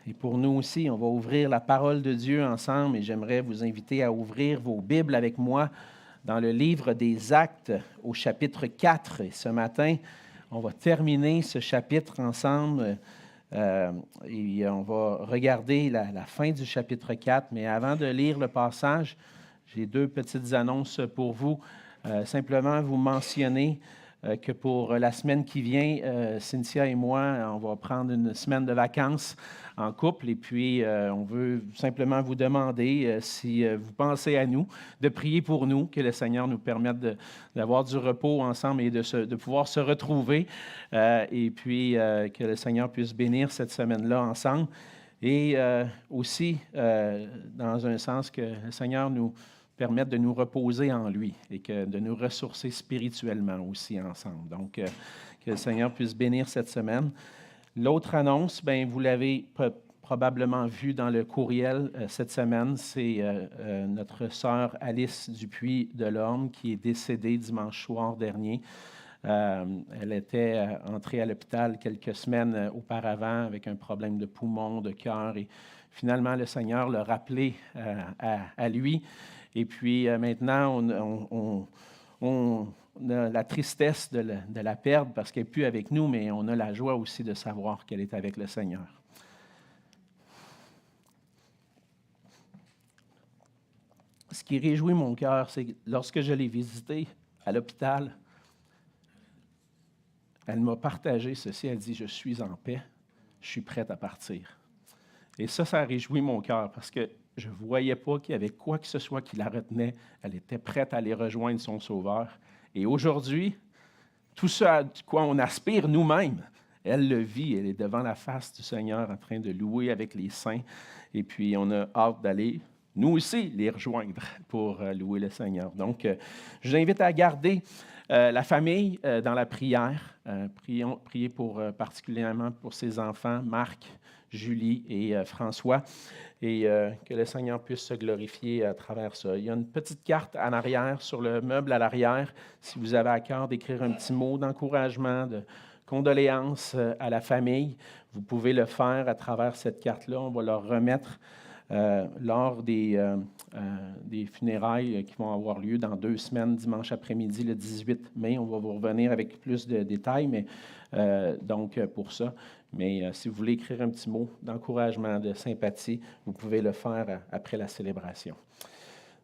Et pour nous aussi, on va ouvrir la parole de Dieu ensemble et j'aimerais vous inviter à ouvrir vos Bibles avec moi dans le livre des Actes au chapitre 4. Et ce matin, on va terminer ce chapitre ensemble et on va regarder la fin du chapitre 4. Mais avant de lire le passage, j'ai deux petites annonces pour vous. Simplement vous mentionner que pour la semaine qui vient, Cynthia et moi, on va prendre une semaine de vacances en couple et puis on veut simplement vous demander si vous pensez à nous, de prier pour nous, que le Seigneur nous permette d'avoir du repos ensemble et de pouvoir se retrouver et puis que le Seigneur puisse bénir cette semaine-là ensemble. Et aussi, dans un sens, que le Seigneur nous permettre de nous reposer en lui et de nous ressourcer spirituellement aussi ensemble. Donc, que le Seigneur puisse bénir cette semaine. L'autre annonce, bien, vous l'avez probablement vu dans le courriel cette semaine, c'est notre sœur Alice Dupuis-Delorme qui est décédée dimanche soir dernier. Elle était entrée à l'hôpital quelques semaines auparavant avec un problème de poumon, de cœur, et finalement, le Seigneur l'a rappelé à lui. Et puis maintenant, on a la tristesse de la perdre parce qu'elle n'est plus avec nous, mais on a la joie aussi de savoir qu'elle est avec le Seigneur. Ce qui réjouit mon cœur, c'est que lorsque je l'ai visitée à l'hôpital, elle m'a partagé ceci. Elle dit, je suis en paix, je suis prête à partir. Et ça réjouit mon cœur parce que je ne voyais pas qu'il y avait quoi que ce soit qui la retenait. Elle était prête à aller rejoindre son Sauveur. Et aujourd'hui, tout ce à quoi on aspire nous-mêmes, elle le vit. Elle est devant la face du Seigneur en train de louer avec les saints. Et puis, on a hâte d'aller, nous aussi, les rejoindre pour louer le Seigneur. Donc, je vous invite à garder la famille dans la prière. Priez particulièrement pour ses enfants, Marc, Julie et François, et que le Seigneur puisse se glorifier à travers ça. Il y a une petite carte en arrière, sur le meuble à l'arrière, si vous avez à cœur d'écrire un petit mot d'encouragement, de condoléances à la famille, vous pouvez le faire à travers cette carte-là. On va leur remettre lors des funérailles qui vont avoir lieu dans 2 semaines, dimanche après-midi, le 18 mai. On va vous revenir avec plus de détails, mais donc pour ça. Mais si vous voulez écrire un petit mot d'encouragement, de sympathie, vous pouvez le faire après la célébration.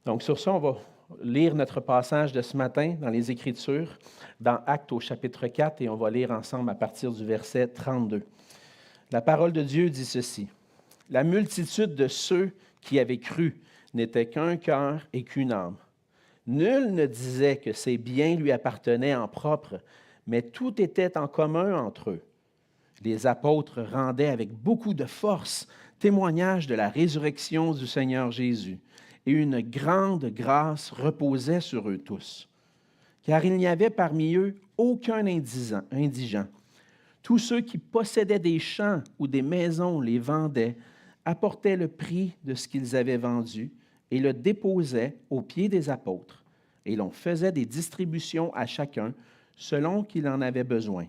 Donc sur ça, on va lire notre passage de ce matin dans les Écritures, dans Actes au chapitre 4, et on va lire ensemble à partir du verset 32. La parole de Dieu dit ceci. « La multitude de ceux qui avaient cru n'était qu'un cœur et qu'une âme. Nul ne disait que ses biens lui appartenaient en propre, mais tout était en commun entre eux. Les apôtres rendaient avec beaucoup de force témoignage de la résurrection du Seigneur Jésus, et une grande grâce reposait sur eux tous. Car il n'y avait parmi eux aucun indigent. Tous ceux qui possédaient des champs ou des maisons les vendaient, apportaient le prix de ce qu'ils avaient vendu et le déposaient aux pieds des apôtres, et l'on faisait des distributions à chacun selon qu'il en avait besoin.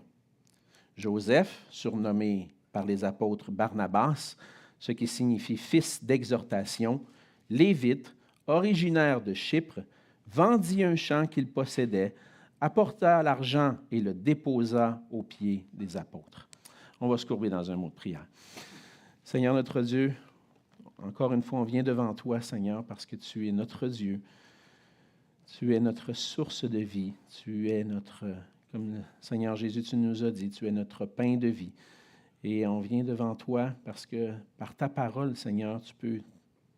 Joseph, surnommé par les apôtres Barnabas, ce qui signifie fils d'exhortation, lévite, originaire de Chypre, vendit un champ qu'il possédait, apporta l'argent et le déposa aux pieds des apôtres. On va se courber dans un mot de prière. Seigneur notre Dieu, encore une fois, on vient devant toi, Seigneur, parce que tu es notre Dieu. Tu es notre source de vie. Tu es notre... Comme le Seigneur Jésus, tu nous as dit, tu es notre pain de vie. Et on vient devant toi parce que par ta parole, Seigneur, tu peux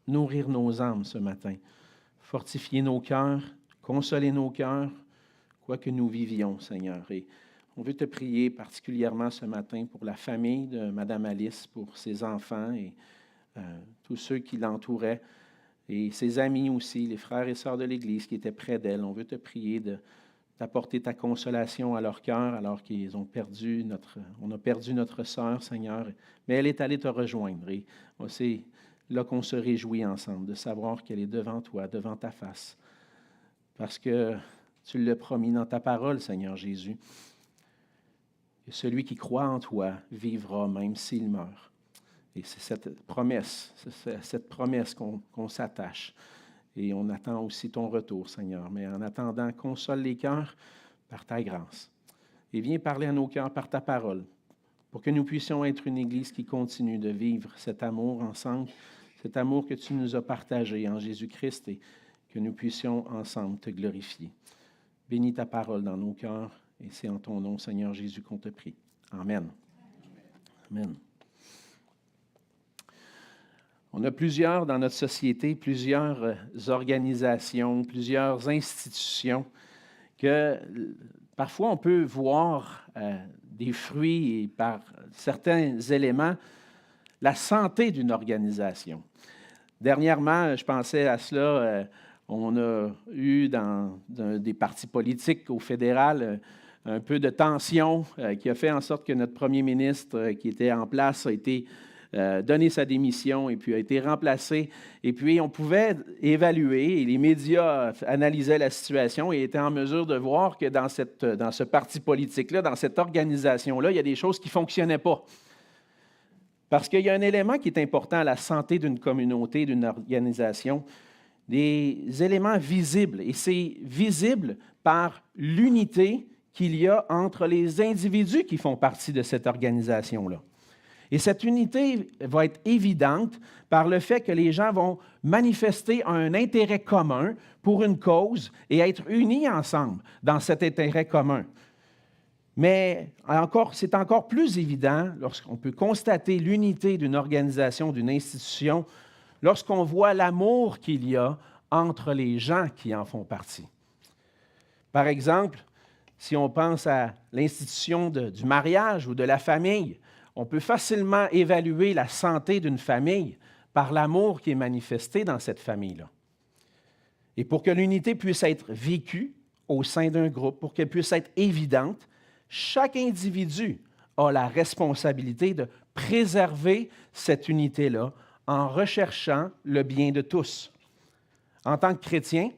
nourrir nos âmes ce matin, fortifier nos cœurs, consoler nos cœurs, quoi que nous vivions, Seigneur. Et on veut te prier particulièrement ce matin pour la famille de Mme Alice, pour ses enfants et tous ceux qui l'entouraient, et ses amis aussi, les frères et sœurs de l'Église qui étaient près d'elle. On veut te prier d'apporter ta consolation à leur cœur alors qu'ils ont on a perdu notre sœur, Seigneur, mais elle est allée te rejoindre. Et c'est là qu'on se réjouit ensemble, de savoir qu'elle est devant toi, devant ta face, parce que tu l'as promis dans ta parole, Seigneur Jésus, que celui qui croit en toi vivra même s'il meurt. Et c'est cette promesse qu'on s'attache. Et on attend aussi ton retour, Seigneur. Mais en attendant, console les cœurs par ta grâce. Et viens parler à nos cœurs par ta parole, pour que nous puissions être une Église qui continue de vivre cet amour ensemble, cet amour que tu nous as partagé en Jésus-Christ et que nous puissions ensemble te glorifier. Bénis ta parole dans nos cœurs et c'est en ton nom, Seigneur Jésus, qu'on te prie. Amen. Amen. On a plusieurs dans notre société, plusieurs organisations, plusieurs institutions que parfois on peut voir des fruits et par certains éléments la santé d'une organisation. Dernièrement, je pensais à cela, on a eu dans des partis politiques au fédéral un peu de tension qui a fait en sorte que notre premier ministre qui était en place a été donné sa démission et puis a été remplacé. Et puis, on pouvait évaluer, et les médias analysaient la situation et étaient en mesure de voir que dans ce parti politique-là, dans cette organisation-là, il y a des choses qui ne fonctionnaient pas. Parce qu'il y a un élément qui est important à la santé d'une communauté, d'une organisation, des éléments visibles. Et c'est visible par l'unité qu'il y a entre les individus qui font partie de cette organisation-là. Et cette unité va être évidente par le fait que les gens vont manifester un intérêt commun pour une cause et être unis ensemble dans cet intérêt commun. Mais c'est encore plus évident lorsqu'on peut constater l'unité d'une organisation, d'une institution, lorsqu'on voit l'amour qu'il y a entre les gens qui en font partie. Par exemple, si on pense à l'institution du mariage ou de la famille, on peut facilement évaluer la santé d'une famille par l'amour qui est manifesté dans cette famille-là. Et pour que l'unité puisse être vécue au sein d'un groupe, pour qu'elle puisse être évidente, chaque individu a la responsabilité de préserver cette unité-là en recherchant le bien de tous. En tant que chrétiens,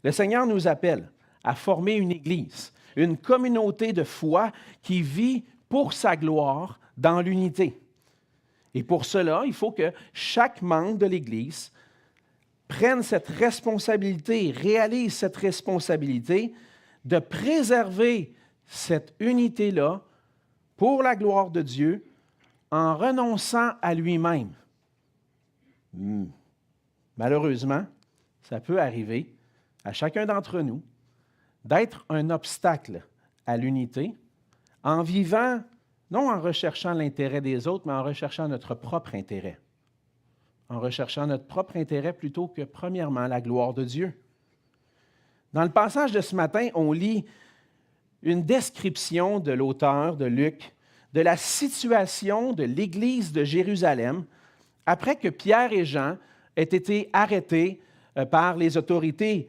le Seigneur nous appelle à former une Église, une communauté de foi qui vit pour sa gloire dans l'unité. Et pour cela, il faut que chaque membre de l'Église prenne cette responsabilité, réalise cette responsabilité de préserver cette unité-là pour la gloire de Dieu en renonçant à lui-même. Malheureusement, ça peut arriver à chacun d'entre nous d'être un obstacle à l'unité en vivant, non en recherchant l'intérêt des autres, mais en recherchant notre propre intérêt. En recherchant notre propre intérêt plutôt que, premièrement, la gloire de Dieu. Dans le passage de ce matin, on lit une description de l'auteur de Luc de la situation de l'Église de Jérusalem après que Pierre et Jean aient été arrêtés par les autorités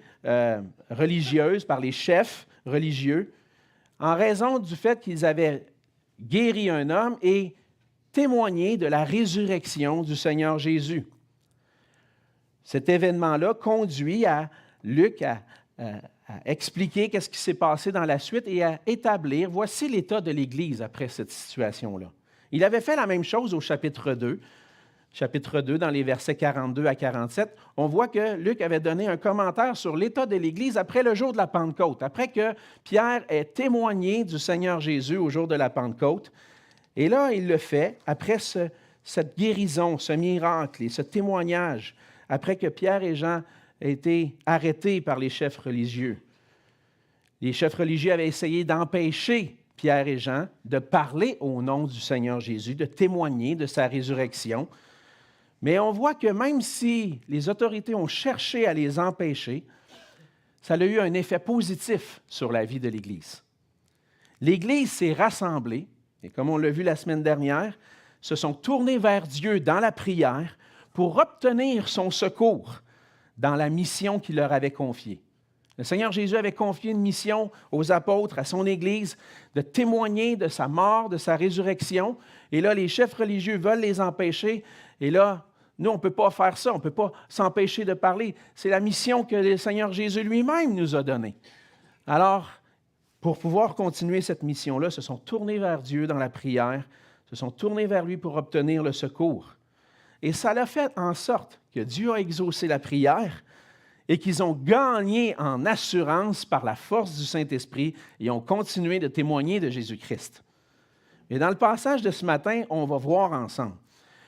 religieuses, par les chefs religieux, en raison du fait qu'ils avaient guéri un homme et témoigné de la résurrection du Seigneur Jésus. Cet événement-là conduit à Luc à expliquer qu'est-ce qui s'est passé dans la suite et à établir, voici l'état de l'Église après cette situation-là. Il avait fait la même chose au chapitre 2. Chapitre 2, dans les versets 42 à 47, on voit que Luc avait donné un commentaire sur l'état de l'Église après le jour de la Pentecôte, après que Pierre ait témoigné du Seigneur Jésus au jour de la Pentecôte. Et là, il le fait après cette guérison, ce miracle et ce témoignage, après que Pierre et Jean aient été arrêtés par les chefs religieux. Les chefs religieux avaient essayé d'empêcher Pierre et Jean de parler au nom du Seigneur Jésus, de témoigner de sa résurrection. Mais on voit que même si les autorités ont cherché à les empêcher, ça a eu un effet positif sur la vie de l'Église. L'Église s'est rassemblée, et comme on l'a vu la semaine dernière, se sont tournés vers Dieu dans la prière pour obtenir son secours dans la mission qu'il leur avait confiée. Le Seigneur Jésus avait confié une mission aux apôtres, à son Église, de témoigner de sa mort, de sa résurrection. Et là, les chefs religieux veulent les empêcher. Et là, nous, on ne peut pas faire ça, on ne peut pas s'empêcher de parler. C'est la mission que le Seigneur Jésus lui-même nous a donnée. Alors, pour pouvoir continuer cette mission-là, se sont tournés vers Dieu dans la prière, se sont tournés vers lui pour obtenir le secours. Et ça a fait en sorte que Dieu a exaucé la prière et qu'ils ont gagné en assurance par la force du Saint-Esprit et ont continué de témoigner de Jésus-Christ. Et dans le passage de ce matin, on va voir ensemble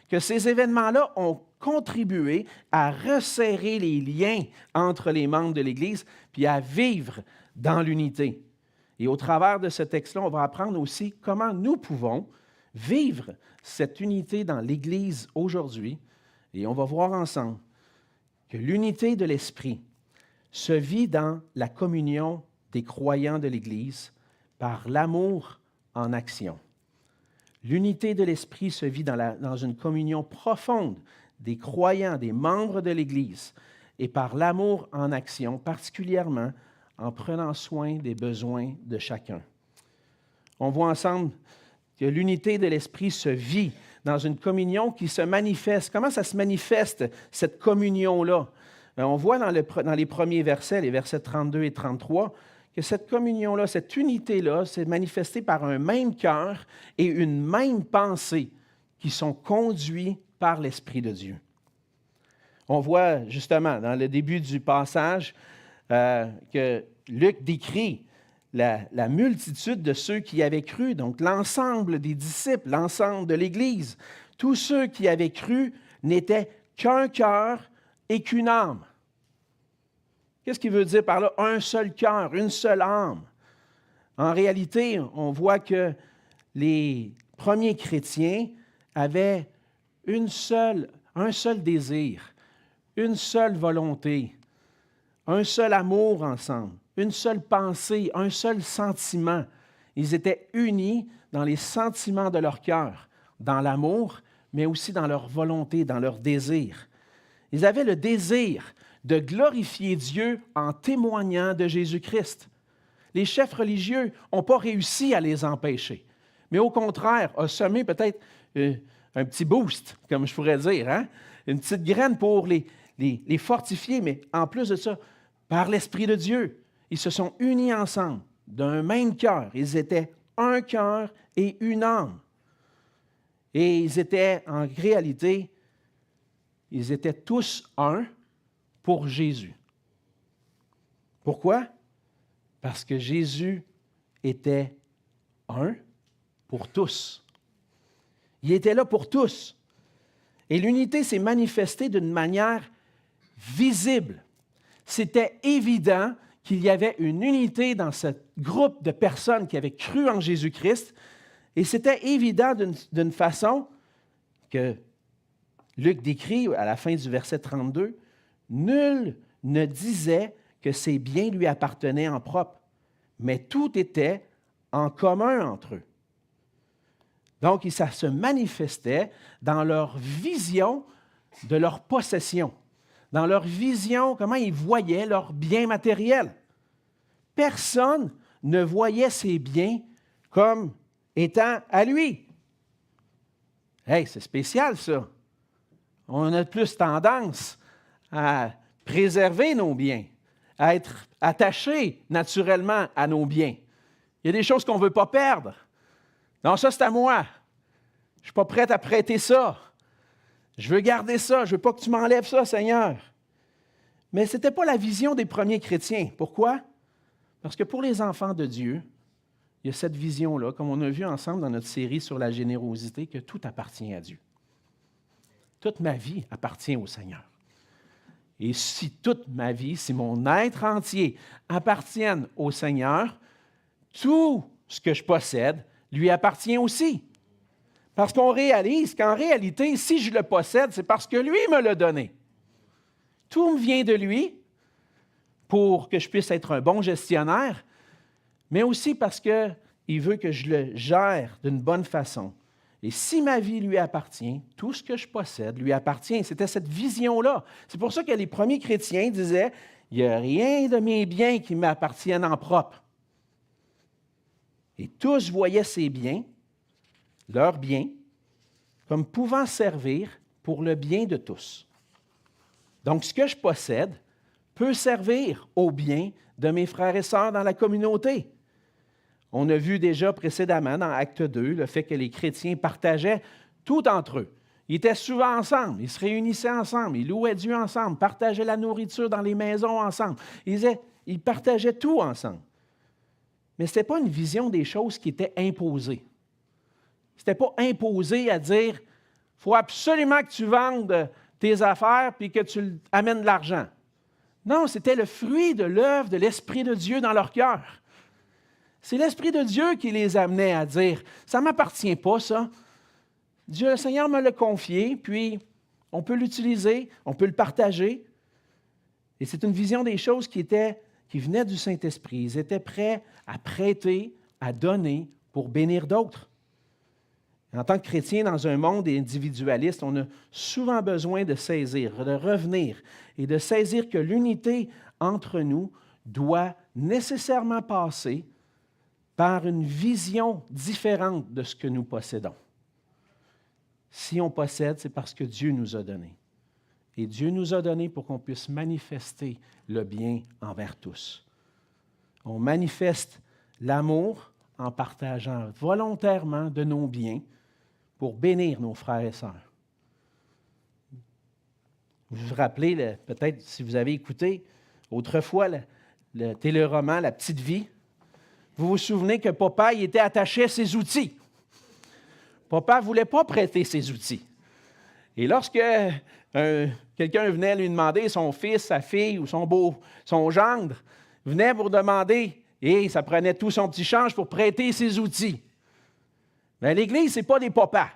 que ces événements-là ont contribué à resserrer les liens entre les membres de l'Église puis à vivre dans l'unité. Et au travers de ce texte-là, on va apprendre aussi comment nous pouvons vivre cette unité dans l'Église aujourd'hui. Et on va voir ensemble que l'unité de l'Esprit se vit dans la communion des croyants de l'Église par l'amour en action. L'unité de l'Esprit se vit dans une communion profonde des croyants, des membres de l'Église, et par l'amour en action, particulièrement en prenant soin des besoins de chacun. On voit ensemble que l'unité de l'Esprit se vit dans une communion qui se manifeste. Comment ça se manifeste, cette communion-là? On voit dans les premiers versets, les versets 32 et 33, que cette communion-là, cette unité-là, s'est manifestée par un même cœur et une même pensée qui sont conduits par l'Esprit de Dieu. On voit justement dans le début du passage que Luc décrit la multitude de ceux qui avaient cru, donc l'ensemble des disciples, l'ensemble de l'Église. Tous ceux qui avaient cru n'étaient qu'un cœur et qu'une âme. Qu'est-ce qu'il veut dire par là? Un seul cœur, une seule âme. En réalité, on voit que les premiers chrétiens avaient un seul désir, une seule volonté, un seul amour ensemble, une seule pensée, un seul sentiment. Ils étaient unis dans les sentiments de leur cœur, dans l'amour, mais aussi dans leur volonté, dans leur désir. Ils avaient le désir de glorifier Dieu en témoignant de Jésus-Christ. Les chefs religieux n'ont pas réussi à les empêcher, mais au contraire, ont semé peut-être un petit boost, comme je pourrais dire, hein? Une petite graine pour les fortifier, mais en plus de ça, par l'Esprit de Dieu, ils se sont unis ensemble d'un même cœur. Ils étaient un cœur et une âme. Et ils étaient, en réalité, ils étaient tous un pour Jésus. Pourquoi? Parce que Jésus était un pour tous. Il était là pour tous. Et l'unité s'est manifestée d'une manière visible. C'était évident qu'il y avait une unité dans ce groupe de personnes qui avaient cru en Jésus-Christ. Et c'était évident d'une façon que Luc décrit à la fin du verset 32, « Nul ne disait que ses biens lui appartenaient en propre, mais tout était en commun entre eux. » Donc, ça se manifestait dans leur vision de leur possession, dans leur vision, comment ils voyaient leurs biens matériels. Personne ne voyait ses biens comme étant à lui. Hey, c'est spécial ça. On a plus tendance à préserver nos biens, à être attachés naturellement à nos biens. Il y a des choses qu'on ne veut pas perdre. Non, ça, c'est à moi. Je ne suis pas prête à prêter ça. Je veux garder ça. Je ne veux pas que tu m'enlèves ça, Seigneur. Mais ce n'était pas la vision des premiers chrétiens. Pourquoi? Parce que pour les enfants de Dieu, il y a cette vision-là, comme on a vu ensemble dans notre série sur la générosité, que tout appartient à Dieu. Toute ma vie appartient au Seigneur. Et si toute ma vie, si mon être entier appartienne au Seigneur, tout ce que je possède lui appartient aussi. Parce qu'on réalise qu'en réalité, si je le possède, c'est parce que lui me l'a donné. Tout me vient de lui pour que je puisse être un bon gestionnaire, mais aussi parce qu'il veut que je le gère d'une bonne façon. Et si ma vie lui appartient, tout ce que je possède lui appartient. C'était cette vision-là. C'est pour ça que les premiers chrétiens disaient, il n'y a rien de mes biens qui m'appartiennent en propre. Et tous voyaient ces biens, leurs biens, comme pouvant servir pour le bien de tous. Donc, ce que je possède peut servir au bien de mes frères et sœurs dans la communauté. On a vu déjà précédemment dans Acte 2 le fait que les chrétiens partageaient tout entre eux. Ils étaient souvent ensemble, ils se réunissaient ensemble, ils louaient Dieu ensemble, partageaient la nourriture dans les maisons ensemble. Ils partageaient tout ensemble. Mais ce n'était pas une vision des choses qui était imposée. Ce n'était pas imposé à dire, il faut absolument que tu vendes tes affaires puis que tu amènes de l'argent. Non, c'était le fruit de l'œuvre de l'Esprit de Dieu dans leur cœur. C'est l'Esprit de Dieu qui les amenait à dire, ça ne m'appartient pas, ça. Dieu, le Seigneur me l'a confié, puis on peut l'utiliser, on peut le partager. Et c'est une vision des choses qui venait du Saint-Esprit. Ils étaient prêts à prêter, à donner pour bénir d'autres. En tant que chrétien, dans un monde individualiste, on a souvent besoin de saisir, de revenir et de saisir que l'unité entre nous doit nécessairement passer par une vision différente de ce que nous possédons. Si on possède, c'est parce que Dieu nous a donné. Et Dieu nous a donné pour qu'on puisse manifester le bien envers tous. On manifeste l'amour en partageant volontairement de nos biens pour bénir nos frères et sœurs. Vous vous rappelez, peut-être si vous avez écouté autrefois le téléroman La Petite Vie, vous vous souvenez que papa il était attaché à ses outils. Papa ne voulait pas prêter ses outils. Et lorsque quelqu'un venait lui demander, son fils, sa fille ou son gendre, venait pour demander, et ça prenait tout son petit change pour prêter ses outils. Mais l'Église, ce n'est pas des papas.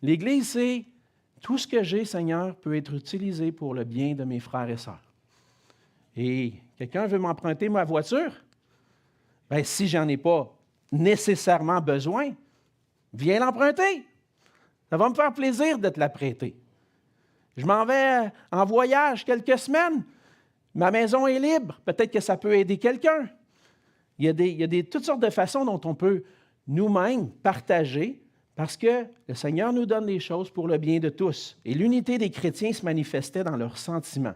L'Église, c'est tout ce que j'ai, Seigneur, peut être utilisé pour le bien de mes frères et sœurs. Et quelqu'un veut m'emprunter ma voiture? Bien, si je n'en ai pas nécessairement besoin, viens l'emprunter. Ça va me faire plaisir de te la prêter. Je m'en vais en voyage quelques semaines. Ma maison est libre. Peut-être que ça peut aider quelqu'un. Il y a toutes sortes de façons dont on peut nous-mêmes partager parce que le Seigneur nous donne les choses pour le bien de tous. Et l'unité des chrétiens se manifestait dans leurs sentiments,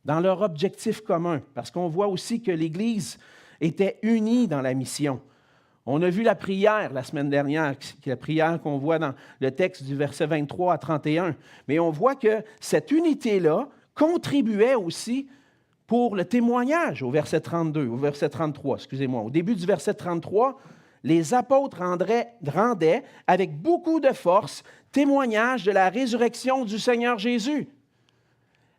dans leur objectif commun, parce qu'on voit aussi que l'Église était unie dans la mission. On a vu la prière la semaine dernière, la prière qu'on voit dans le texte du verset 23 à 31, mais on voit que cette unité-là contribuait aussi pour le témoignage au verset 32, au verset 33, excusez-moi. Au début du verset 33, les apôtres rendaient avec beaucoup de force témoignage de la résurrection du Seigneur Jésus.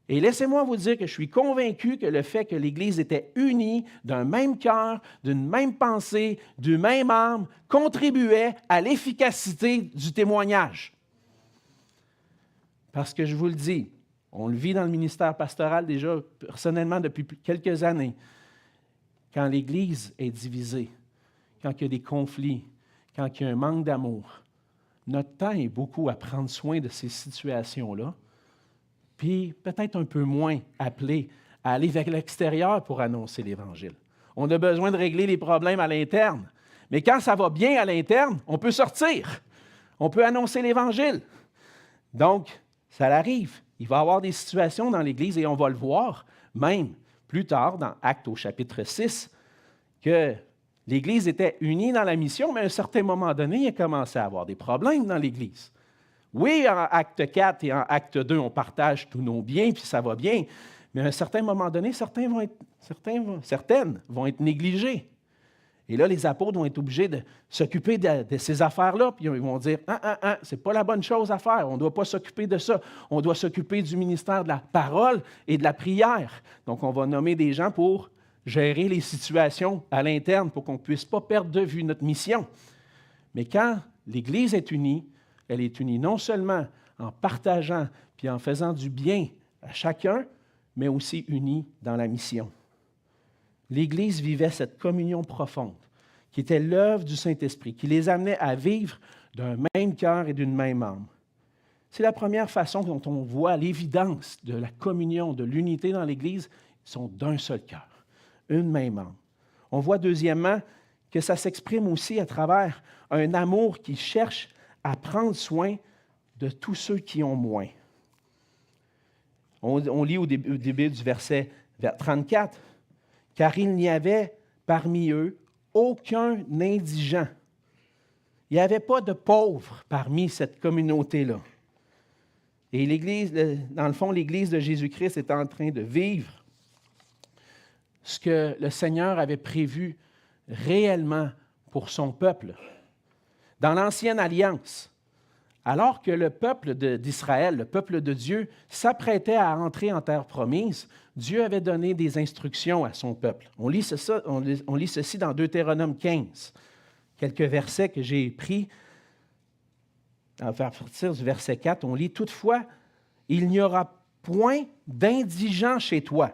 Et laissez-moi vous dire que je suis convaincu que le fait que l'Église était unie d'un même cœur, d'une même pensée, d'une même âme, contribuait à l'efficacité du témoignage. Parce que je vous le dis, on le vit dans le ministère pastoral déjà personnellement depuis quelques années. Quand l'Église est divisée, quand il y a des conflits, quand il y a un manque d'amour, notre temps est beaucoup à prendre soin de ces situations-là, puis peut-être un peu moins appelé à aller vers l'extérieur pour annoncer l'Évangile. On a besoin de régler les problèmes à l'interne. Mais quand ça va bien à l'interne, on peut sortir. On peut annoncer l'Évangile. Donc, ça arrive. Il va y avoir des situations dans l'Église, et on va le voir, même plus tard, dans Actes au chapitre 6, que l'Église était unie dans la mission, mais à un certain moment donné, il a commencé à avoir des problèmes dans l'Église. Oui, en Acte 4 et en Acte 2, on partage tous nos biens, puis ça va bien, mais à un certain moment donné, certaines vont être négligées. Et là, les apôtres vont être obligés de s'occuper de ces affaires-là, puis ils vont dire, c'est pas la bonne chose à faire, on ne doit pas s'occuper de ça, on doit s'occuper du ministère de la parole et de la prière. Donc, on va nommer des gens pour gérer les situations à l'interne, pour qu'on ne puisse pas perdre de vue notre mission. Mais quand l'Église est unie, elle est unie non seulement en partageant puis en faisant du bien à chacun, mais aussi unie dans la mission. L'Église vivait cette communion profonde, qui était l'œuvre du Saint-Esprit, qui les amenait à vivre d'un même cœur et d'une même âme. C'est la première façon dont on voit l'évidence de la communion, de l'unité dans l'Église. Ils sont d'un seul cœur, une même âme. On voit deuxièmement que ça s'exprime aussi à travers un amour qui cherche à prendre soin de tous ceux qui ont moins. On lit au début du verset 34, « Car il n'y avait parmi eux aucun indigent. » Il n'y avait pas de pauvres parmi cette communauté-là. Et l'Église, dans le fond, l'Église de Jésus-Christ est en train de vivre ce que le Seigneur avait prévu réellement pour son peuple. Dans l'Ancienne Alliance, alors que le peuple d'Israël, le peuple de Dieu, s'apprêtait à entrer en terre promise, Dieu avait donné des instructions à son peuple. On lit ceci dans Deutéronome 15, quelques versets que j'ai pris. À partir du verset 4, on lit « Toutefois, il n'y aura point d'indigent chez toi,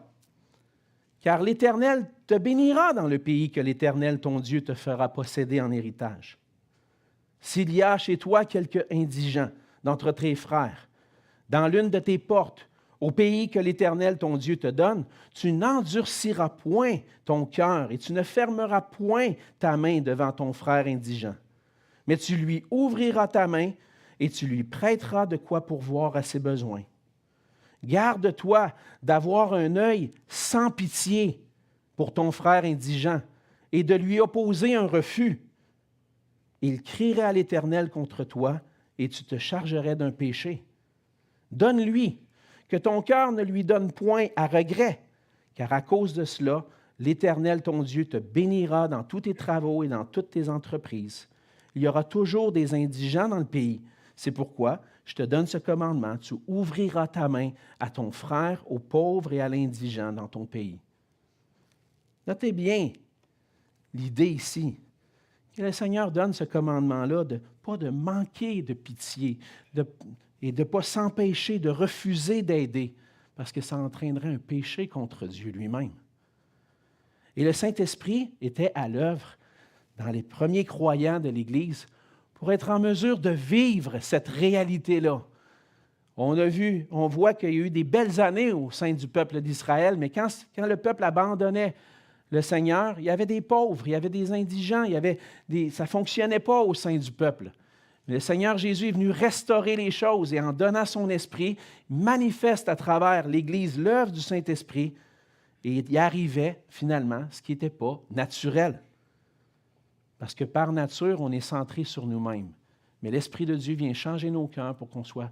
car l'Éternel te bénira dans le pays que l'Éternel, ton Dieu, te fera posséder en héritage. S'il y a chez toi quelque indigent d'entre tes frères, dans l'une de tes portes, au pays que l'Éternel, ton Dieu, te donne, tu n'endurciras point ton cœur et tu ne fermeras point ta main devant ton frère indigent. Mais tu lui ouvriras ta main et tu lui prêteras de quoi pourvoir à ses besoins. Garde-toi d'avoir un œil sans pitié pour ton frère indigent et de lui opposer un refus. Il crierait à l'Éternel contre toi et tu te chargerais d'un péché. Donne-lui, que ton cœur ne lui donne point à regret, car à cause de cela, l'Éternel, ton Dieu, te bénira dans tous tes travaux et dans toutes tes entreprises. Il y aura toujours des indigents dans le pays. C'est pourquoi je te donne ce commandement. Tu ouvriras ta main à ton frère, aux pauvres et à l'indigent dans ton pays. Notez bien l'idée ici. Que le Seigneur donne ce commandement-là de pas de manquer de pitié et de ne pas s'empêcher de refuser d'aider parce que ça entraînerait un péché contre Dieu lui-même. Et le Saint-Esprit était à l'œuvre dans les premiers croyants de l'Église pour être en mesure de vivre cette réalité-là. On voit qu'il y a eu des belles années au sein du peuple d'Israël, mais quand le peuple abandonnait le Seigneur, il y avait des pauvres, il y avait des indigents, ça ne fonctionnait pas au sein du peuple. Mais le Seigneur Jésus est venu restaurer les choses et en donnant son esprit, manifeste à travers l'Église l'œuvre du Saint-Esprit et il y arrivait finalement ce qui n'était pas naturel. Parce que par nature, on est centré sur nous-mêmes. Mais l'Esprit de Dieu vient changer nos cœurs pour qu'on soit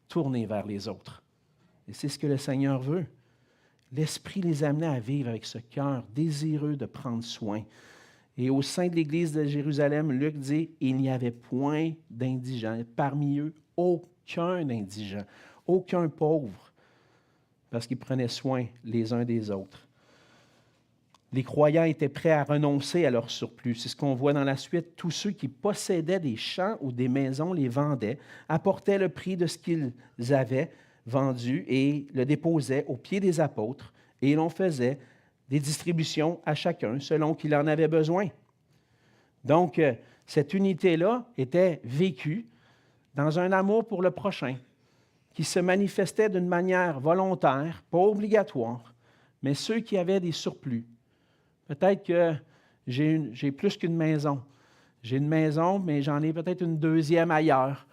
tourné vers les autres. Et c'est ce que le Seigneur veut. L'Esprit les amenait à vivre avec ce cœur désireux de prendre soin. Et au sein de l'Église de Jérusalem, Luc dit, il n'y avait point d'indigents. Parmi eux, aucun indigent, aucun pauvre, parce qu'ils prenaient soin les uns des autres. Les croyants étaient prêts à renoncer à leur surplus. C'est ce qu'on voit dans la suite. Tous ceux qui possédaient des champs ou des maisons les vendaient, apportaient le prix de ce qu'ils avaient vendu et le déposaient aux pieds des apôtres, et l'on faisait des distributions à chacun selon qu'il en avait besoin. Donc, cette unité-là était vécue dans un amour pour le prochain, qui se manifestait d'une manière volontaire, pas obligatoire, mais ceux qui avaient des surplus. Peut-être que j'ai plus qu'une maison. J'ai une maison, mais j'en ai peut-être une deuxième ailleurs,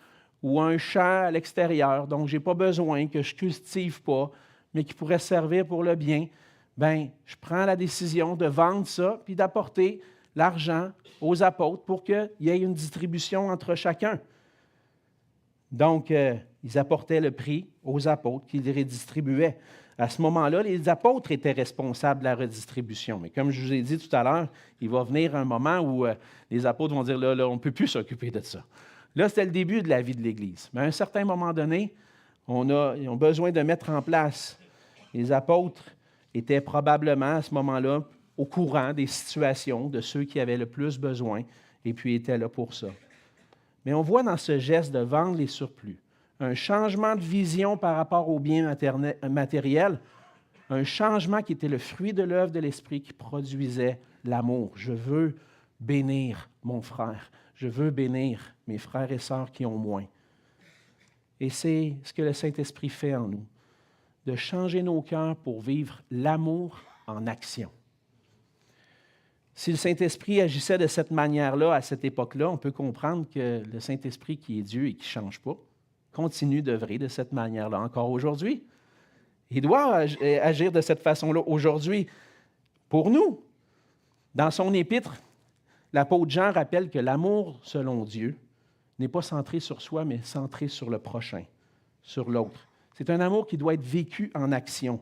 ou un champ à l'extérieur, donc je n'ai pas besoin, que je ne cultive pas, mais qui pourrait servir pour le bien. Bien, je prends la décision de vendre ça, puis d'apporter l'argent aux apôtres pour qu'il y ait une distribution entre chacun. Donc, ils apportaient le prix aux apôtres qu'ils redistribuaient. À ce moment-là, les apôtres étaient responsables de la redistribution. Mais comme je vous ai dit tout à l'heure, il va venir un moment où les apôtres vont dire, là, on ne peut plus s'occuper de ça. Là, c'était le début de la vie de l'Église. Mais à un certain moment donné, ils ont besoin de mettre en place. Les apôtres étaient probablement à ce moment-là au courant des situations de ceux qui avaient le plus besoin et puis étaient là pour ça. Mais on voit dans ce geste de vendre les surplus un changement de vision par rapport aux biens matériels, un changement qui était le fruit de l'œuvre de l'Esprit qui produisait l'amour. Je veux bénir mon frère. Je veux bénir mes frères et sœurs qui ont moins. Et c'est ce que le Saint-Esprit fait en nous, de changer nos cœurs pour vivre l'amour en action. Si le Saint-Esprit agissait de cette manière-là, à cette époque-là, on peut comprendre que le Saint-Esprit qui est Dieu et qui ne change pas, continue d'œuvrer de cette manière-là encore aujourd'hui. Il doit agir de cette façon-là aujourd'hui pour nous. Dans son épître, l'apôtre Jean rappelle que l'amour selon Dieu n'est pas centré sur soi, mais centré sur le prochain. sur l'autre. C'est un amour qui doit être vécu en action.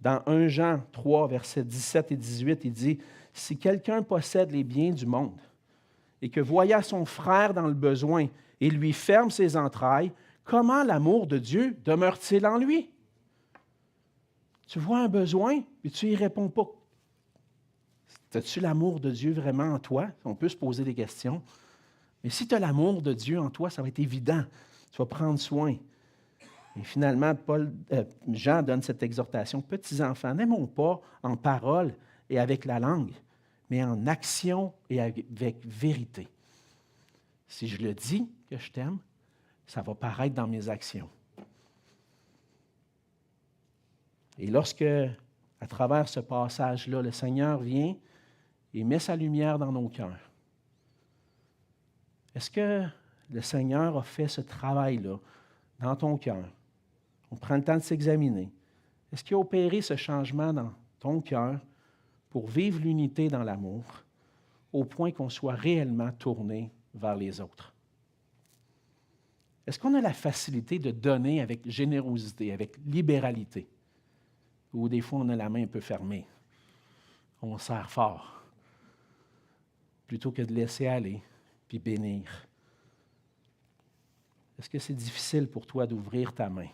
Dans 1 Jean 3, versets 17 et 18, il dit « Si quelqu'un possède les biens du monde et que voyant son frère dans le besoin et lui ferme ses entrailles, comment l'amour de Dieu demeure-t-il en lui? » Tu vois un besoin et tu n'y réponds pas. As-tu l'amour de Dieu vraiment en toi? On peut se poser des questions. Mais si tu as l'amour de Dieu en toi, ça va être évident. Tu vas prendre soin. Et finalement, Jean donne cette exhortation. Petits enfants, n'aimons pas en parole et avec la langue, mais en action et avec vérité. Si je le dis que je t'aime, ça va paraître dans mes actions. Et lorsque, à travers ce passage-là, le Seigneur vient et met sa lumière dans nos cœurs, est-ce que le Seigneur a fait ce travail-là dans ton cœur? On prend le temps de s'examiner. Est-ce qu'il a opéré ce changement dans ton cœur pour vivre l'unité dans l'amour au point qu'on soit réellement tourné vers les autres? Est-ce qu'on a la facilité de donner avec générosité, avec libéralité? Ou des fois, on a la main un peu fermée. On serre fort, plutôt que de laisser aller puis bénir. Est-ce que c'est difficile pour toi d'ouvrir ta main?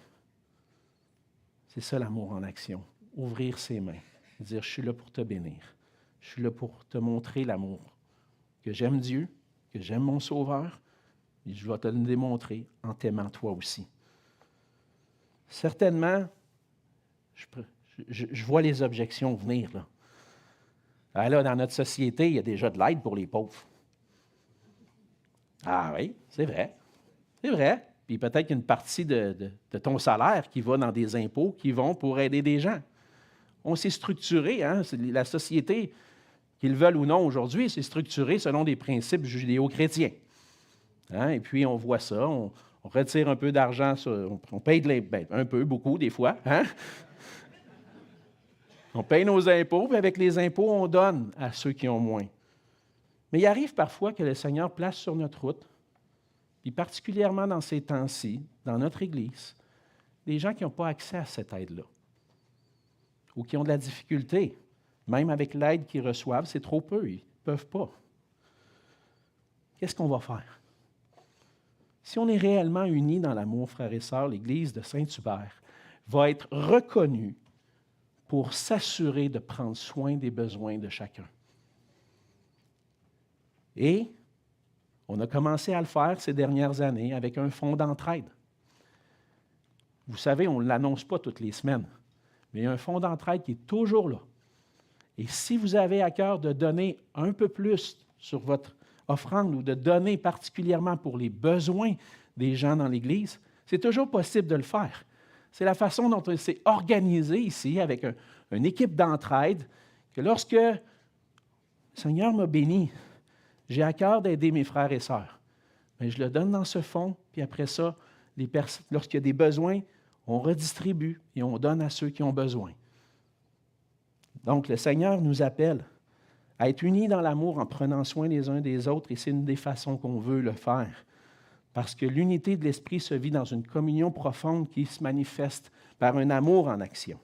C'est ça l'amour en action. Ouvrir ses mains. Dire, je suis là pour te bénir. Je suis là pour te montrer l'amour. Que j'aime Dieu, que j'aime mon Sauveur, et je vais te le démontrer en t'aimant toi aussi. Certainement, je vois les objections venir, là. Ah, là, dans notre société, il y a déjà de l'aide pour les pauvres. Ah oui, c'est vrai. C'est vrai. Puis peut-être qu'il y a une partie de ton salaire qui va dans des impôts qui vont pour aider des gens. On s'est structuré, hein? La société, qu'ils veulent ou non aujourd'hui, c'est structuré selon des principes judéo-chrétiens. Hein? Et puis on voit ça, on retire un peu d'argent, on paye un peu, beaucoup des fois. Hein? On paye nos impôts, puis avec les impôts, on donne à ceux qui ont moins. Mais il arrive parfois que le Seigneur place sur notre route, puis particulièrement dans ces temps-ci, dans notre Église, des gens qui n'ont pas accès à cette aide-là, ou qui ont de la difficulté. Même avec l'aide qu'ils reçoivent, c'est trop peu, ils ne peuvent pas. Qu'est-ce qu'on va faire? Si on est réellement unis dans l'amour, frères et sœurs, l'Église de Saint-Hubert va être reconnue pour s'assurer de prendre soin des besoins de chacun. Et on a commencé à le faire ces dernières années avec un fonds d'entraide. Vous savez, on ne l'annonce pas toutes les semaines, mais il y a un fonds d'entraide qui est toujours là. Et si vous avez à cœur de donner un peu plus sur votre offrande ou de donner particulièrement pour les besoins des gens dans l'Église, c'est toujours possible de le faire. C'est la façon dont on s'est organisé ici avec une équipe d'entraide, que lorsque le Seigneur m'a béni, j'ai à cœur d'aider mes frères et sœurs. Mais je le donne dans ce fonds, puis après ça, lorsqu'il y a des besoins, on redistribue et on donne à ceux qui ont besoin. Donc, le Seigneur nous appelle à être unis dans l'amour en prenant soin les uns des autres, et c'est une des façons qu'on veut le faire. Parce que l'unité de l'Esprit se vit dans une communion profonde qui se manifeste par un amour en action.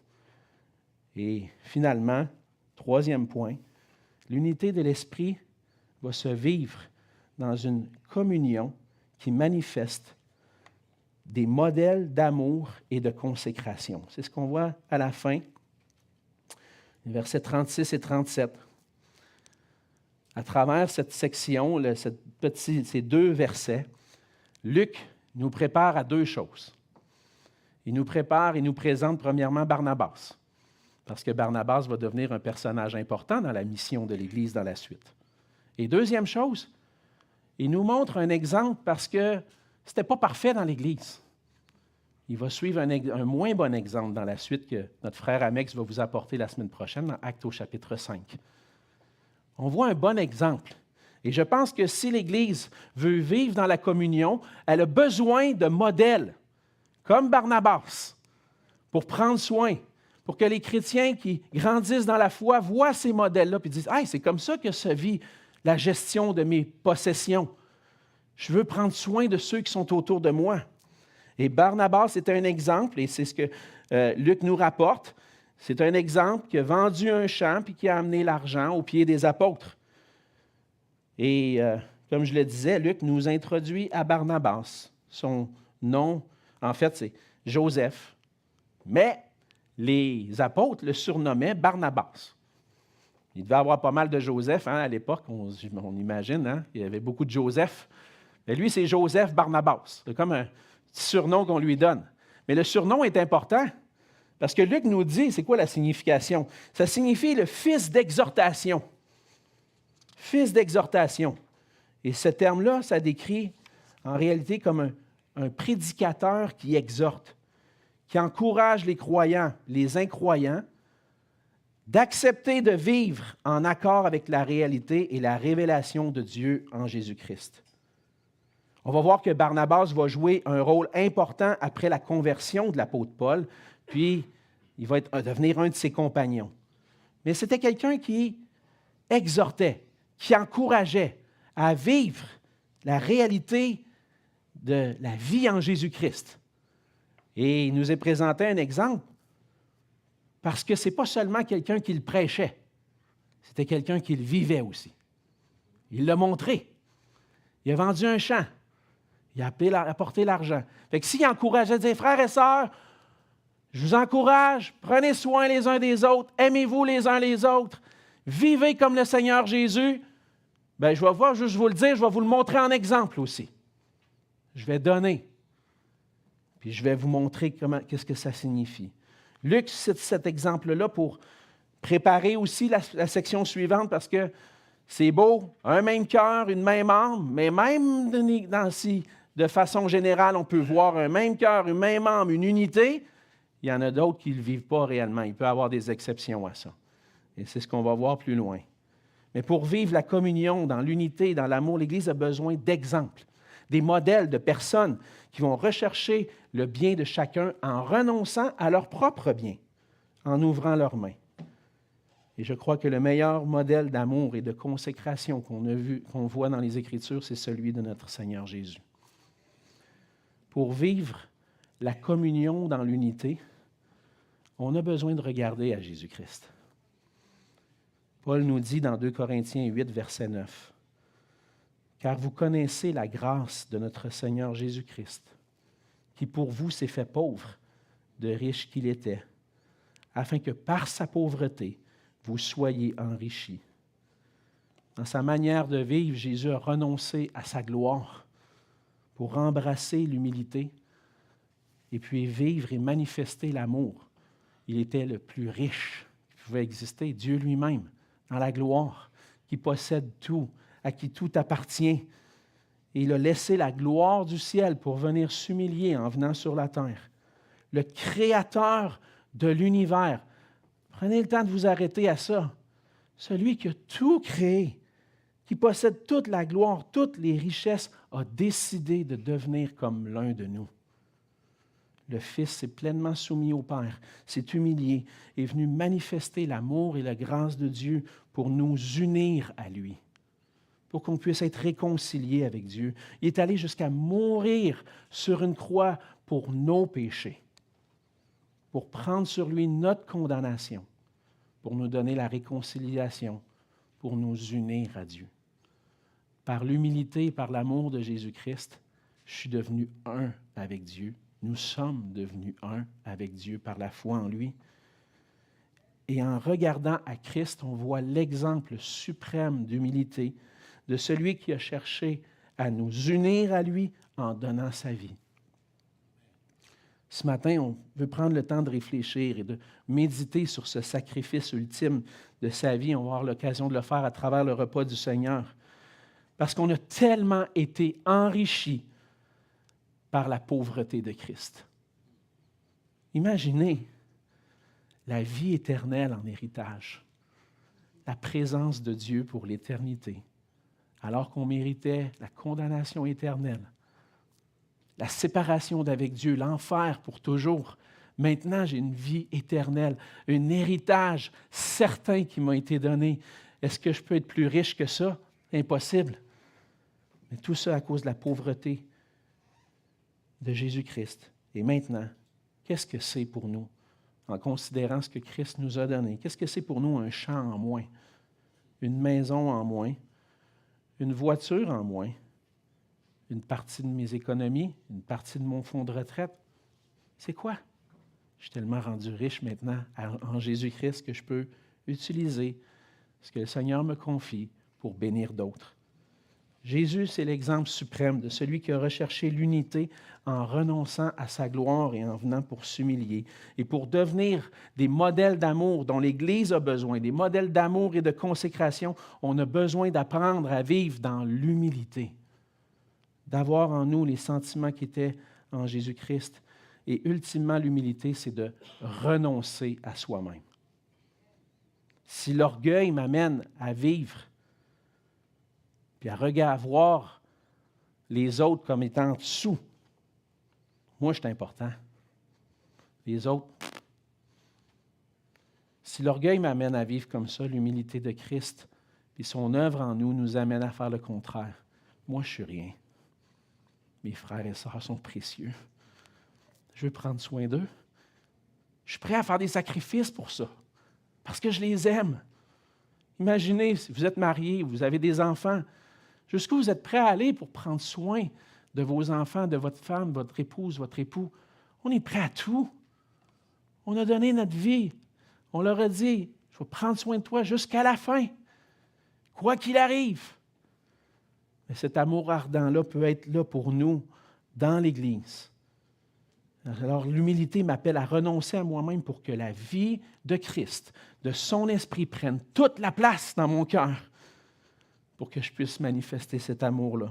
Et finalement, troisième point, l'unité de l'Esprit va se vivre dans une communion qui manifeste des modèles d'amour et de consécration. C'est ce qu'on voit à la fin, versets 36 et 37. À travers cette section, ces deux versets, Luc nous prépare à deux choses. Il nous prépare et nous présente premièrement Barnabas, parce que Barnabas va devenir un personnage important dans la mission de l'Église dans la suite. Et deuxième chose, il nous montre un exemple parce que ce n'était pas parfait dans l'Église. Il va suivre un moins bon exemple dans la suite que notre frère Amex va vous apporter la semaine prochaine dans Actes au chapitre 5. On voit un bon exemple. Et je pense que si l'Église veut vivre dans la communion, elle a besoin de modèles, comme Barnabas, pour prendre soin, pour que les chrétiens qui grandissent dans la foi voient ces modèles-là et disent « Hey, c'est comme ça que se vit la gestion de mes possessions. Je veux prendre soin de ceux qui sont autour de moi. » Et Barnabas est un exemple, et c'est ce que Luc nous rapporte. C'est un exemple qui a vendu un champ puis qui a amené l'argent aux pieds des apôtres. Et comme je le disais, Luc nous introduit à Barnabas. Son nom, en fait, c'est Joseph. Mais les apôtres le surnommaient Barnabas. Il devait y avoir pas mal de Joseph à l'époque, on imagine. Il y avait beaucoup de Joseph. Mais lui, c'est Joseph Barnabas. C'est comme un petit surnom qu'on lui donne. Mais le surnom est important parce que Luc nous dit, c'est quoi la signification? Ça signifie le fils d'exhortation. Fils d'exhortation. Et ce terme-là, ça décrit en réalité comme un prédicateur qui exhorte, qui encourage les croyants, les incroyants, d'accepter de vivre en accord avec la réalité et la révélation de Dieu en Jésus-Christ. On va voir que Barnabas va jouer un rôle important après la conversion de l'apôtre Paul, puis il va devenir un de ses compagnons. Mais c'était quelqu'un qui exhortait, qui encourageait à vivre la réalité de la vie en Jésus-Christ. Et il nous est présenté un exemple parce que ce n'est pas seulement quelqu'un qui le prêchait, c'était quelqu'un qui le vivait aussi. Il l'a montré. Il a vendu un champ. Il a apporté l'argent. Fait que s'il encourageait à dire, frères et sœurs, je vous encourage, prenez soin les uns des autres, aimez-vous les uns les autres, vivez comme le Seigneur Jésus, bien, je vais juste vous le dire, je vais vous le montrer en exemple aussi. Je vais donner, puis je vais vous montrer qu'est-ce que ça signifie. Luc cite cet exemple-là pour préparer aussi la section suivante parce que c'est beau, un même cœur, une même âme, mais même de façon générale, on peut voir un même cœur, une même âme, une unité. Il y en a d'autres qui ne le vivent pas réellement. Il peut y avoir des exceptions à ça. Et c'est ce qu'on va voir plus loin. Mais pour vivre la communion dans l'unité, dans l'amour, l'Église a besoin d'exemples, des modèles de personnes qui vont rechercher le bien de chacun en renonçant à leur propre bien, en ouvrant leurs mains. Et je crois que le meilleur modèle d'amour et de consécration qu'on voit dans les Écritures, c'est celui de notre Seigneur Jésus. Pour vivre la communion dans l'unité, on a besoin de regarder à Jésus-Christ. Paul nous dit dans 2 Corinthiens 8, verset 9, « Car vous connaissez la grâce de notre Seigneur Jésus-Christ, qui pour vous s'est fait pauvre, de riche qu'il était, afin que par sa pauvreté, vous soyez enrichis. » Dans sa manière de vivre, Jésus a renoncé à sa gloire pour embrasser l'humilité et puis vivre et manifester l'amour. Il était le plus riche qui pouvait exister, Dieu lui-même, dans la gloire, qui possède tout, à qui tout appartient. Et il a laissé la gloire du ciel pour venir s'humilier en venant sur la terre. Le Créateur de l'univers. Prenez le temps de vous arrêter à ça. Celui qui a tout créé, qui possède toute la gloire, toutes les richesses, a décidé de devenir comme l'un de nous. Le Fils s'est pleinement soumis au Père, s'est humilié, est venu manifester l'amour et la grâce de Dieu pour nous unir à lui, pour qu'on puisse être réconciliés avec Dieu. Il est allé jusqu'à mourir sur une croix pour nos péchés, pour prendre sur lui notre condamnation, pour nous donner la réconciliation, pour nous unir à Dieu. Par l'humilité et par l'amour de Jésus-Christ, je suis devenu un avec Dieu. Nous sommes devenus un avec Dieu par la foi en lui. Et en regardant à Christ, on voit l'exemple suprême d'humilité de celui qui a cherché à nous unir à lui en donnant sa vie. Ce matin, on veut prendre le temps de réfléchir et de méditer sur ce sacrifice ultime de sa vie. On va avoir l'occasion de le faire à travers le repas du Seigneur. Parce qu'on a tellement été enrichis par la pauvreté de Christ. Imaginez la vie éternelle en héritage, la présence de Dieu pour l'éternité, alors qu'on méritait la condamnation éternelle, la séparation d'avec Dieu, l'enfer pour toujours. Maintenant, j'ai une vie éternelle, un héritage certain qui m'a été donné. Est-ce que je peux être plus riche que ça? Impossible. Mais tout ça à cause de la pauvreté de Jésus-Christ. Et maintenant, qu'est-ce que c'est pour nous, en considérant ce que Christ nous a donné? Qu'est-ce que c'est pour nous un champ en moins, une maison en moins, une voiture en moins, une partie de mes économies, une partie de mon fonds de retraite? C'est quoi? Je suis tellement rendu riche maintenant en Jésus-Christ que je peux utiliser ce que le Seigneur me confie pour bénir d'autres. Jésus, c'est l'exemple suprême de celui qui a recherché l'unité en renonçant à sa gloire et en venant pour s'humilier. Et pour devenir des modèles d'amour dont l'Église a besoin, des modèles d'amour et de consécration, on a besoin d'apprendre à vivre dans l'humilité, d'avoir en nous les sentiments qui étaient en Jésus-Christ. Et ultimement, l'humilité, c'est de renoncer à soi-même. Si l'orgueil m'amène à vivre, puis à voir les autres comme étant en dessous, moi, je suis important. Les autres, si l'orgueil m'amène à vivre comme ça, l'humilité de Christ, puis son œuvre en nous amène à faire le contraire. Moi, je ne suis rien. Mes frères et sœurs sont précieux. Je veux prendre soin d'eux. Je suis prêt à faire des sacrifices pour ça, parce que je les aime. Imaginez, si vous êtes marié, vous avez des enfants, jusqu'où vous êtes prêt à aller pour prendre soin de vos enfants, de votre femme, votre épouse, votre époux? On est prêt à tout. On a donné notre vie. On leur a dit, je vais prendre soin de toi jusqu'à la fin, quoi qu'il arrive. Mais cet amour ardent-là peut être là pour nous, dans l'Église. Alors, l'humilité m'appelle à renoncer à moi-même pour que la vie de Christ, de son esprit, prenne toute la place dans mon cœur, pour que je puisse manifester cet amour-là.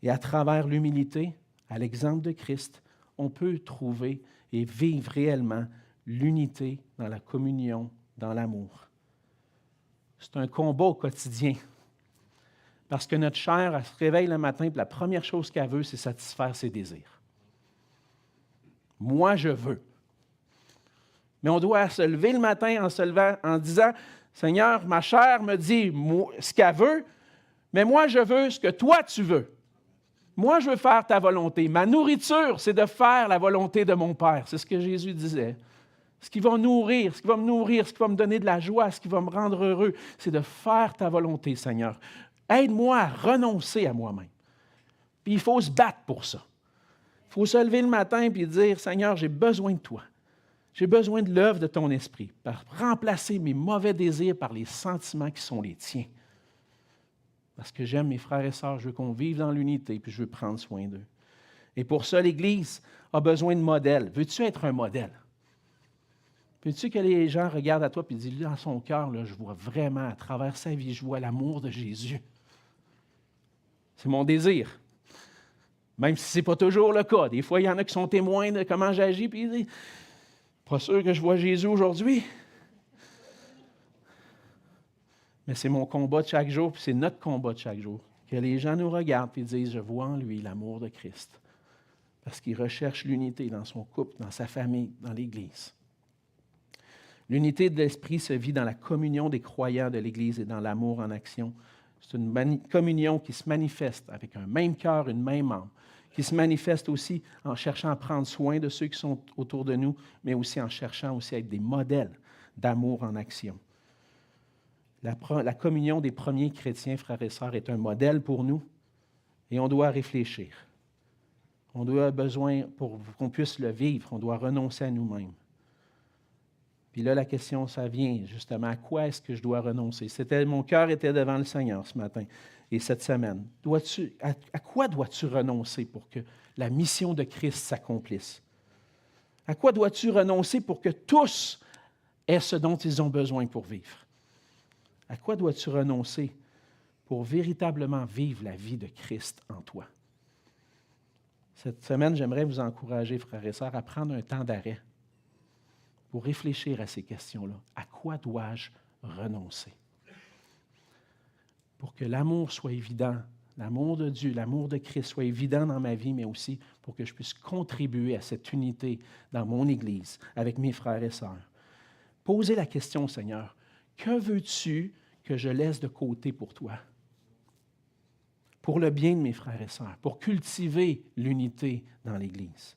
Et à travers l'humilité, à l'exemple de Christ, on peut trouver et vivre réellement l'unité dans la communion, dans l'amour. C'est un combat au quotidien. Parce que notre chair, elle se réveille le matin, et la première chose qu'elle veut, c'est satisfaire ses désirs. Moi, je veux. Mais on doit se lever le matin en se levant, en disant, Seigneur, ma chair me dit ce qu'elle veut, mais moi, je veux ce que toi, tu veux. Moi, je veux faire ta volonté. Ma nourriture, c'est de faire la volonté de mon Père. C'est ce que Jésus disait. Ce qui va me nourrir, ce qui va me donner de la joie, ce qui va me rendre heureux, c'est de faire ta volonté, Seigneur. Aide-moi à renoncer à moi-même. Puis il faut se battre pour ça. Il faut se lever le matin et dire, Seigneur, j'ai besoin de toi. J'ai besoin de l'œuvre de ton esprit pour remplacer mes mauvais désirs par les sentiments qui sont les tiens. Parce que j'aime mes frères et sœurs, je veux qu'on vive dans l'unité puis je veux prendre soin d'eux. Et pour ça, l'Église a besoin de modèles. Veux-tu être un modèle? Veux-tu que les gens regardent à toi et disent, dans son cœur, là, je vois vraiment, à travers sa vie, je vois l'amour de Jésus. C'est mon désir. Même si ce n'est pas toujours le cas. Des fois, il y en a qui sont témoins de comment j'agis, puis ils disent, pas sûr que je vois Jésus aujourd'hui. Mais c'est mon combat de chaque jour, puis c'est notre combat de chaque jour. Que les gens nous regardent et disent, je vois en lui l'amour de Christ. Parce qu'il recherche l'unité dans son couple, dans sa famille, dans l'Église. L'unité de l'Esprit se vit dans la communion des croyants de l'Église et dans l'amour en action. C'est une communion qui se manifeste avec un même cœur, une même âme, qui se manifeste aussi en cherchant à prendre soin de ceux qui sont autour de nous, mais aussi en cherchant aussi à être des modèles d'amour en action. La communion des premiers chrétiens, frères et sœurs, est un modèle pour nous et on doit réfléchir. On doit besoin, pour qu'on puisse le vivre, on doit renoncer à nous-mêmes. Puis là, la question, ça vient justement, à quoi est-ce que je dois renoncer? Mon cœur était devant le Seigneur ce matin et cette semaine. À quoi dois-tu renoncer pour que la mission de Christ s'accomplisse? À quoi dois-tu renoncer pour que tous aient ce dont ils ont besoin pour vivre? À quoi dois-tu renoncer pour véritablement vivre la vie de Christ en toi? Cette semaine, j'aimerais vous encourager, frères et sœurs, à prendre un temps d'arrêt pour réfléchir à ces questions-là. À quoi dois-je renoncer? Pour que l'amour soit évident, l'amour de Dieu, l'amour de Christ soit évident dans ma vie, mais aussi pour que je puisse contribuer à cette unité dans mon Église, avec mes frères et sœurs. Posez la question au Seigneur, que veux-tu que je laisse de côté pour toi? pour le bien de mes frères et sœurs, pour cultiver l'unité dans l'Église.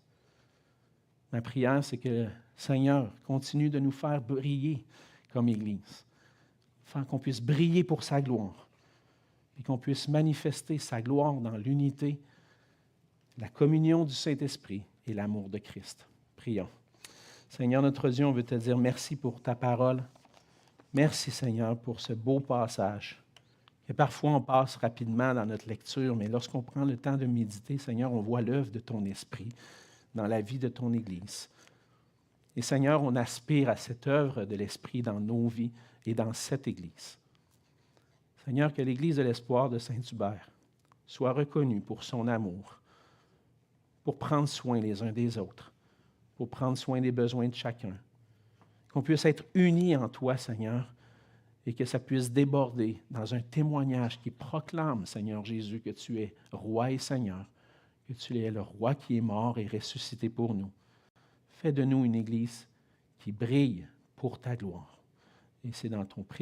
Ma prière, c'est que le Seigneur continue de nous faire briller comme Église, afin qu'on puisse briller pour sa gloire, et qu'on puisse manifester sa gloire dans l'unité, la communion du Saint-Esprit et l'amour de Christ. Prions. Seigneur notre Dieu, on veut te dire merci pour ta parole. Merci Seigneur pour ce beau passage. Et parfois on passe rapidement dans notre lecture, mais lorsqu'on prend le temps de méditer, Seigneur, on voit l'œuvre de ton Esprit dans la vie de ton Église. Et Seigneur, on aspire à cette œuvre de l'Esprit dans nos vies et dans cette Église. Seigneur, que l'Église de l'Espoir de Saint-Hubert soit reconnue pour son amour, pour prendre soin les uns des autres, pour prendre soin des besoins de chacun. Qu'on puisse être unis en toi, Seigneur, et que ça puisse déborder dans un témoignage qui proclame, Seigneur Jésus, que tu es roi et Seigneur, que tu es le roi qui est mort et ressuscité pour nous. Fais de nous une Église qui brille pour ta gloire. Et c'est dans ton précieux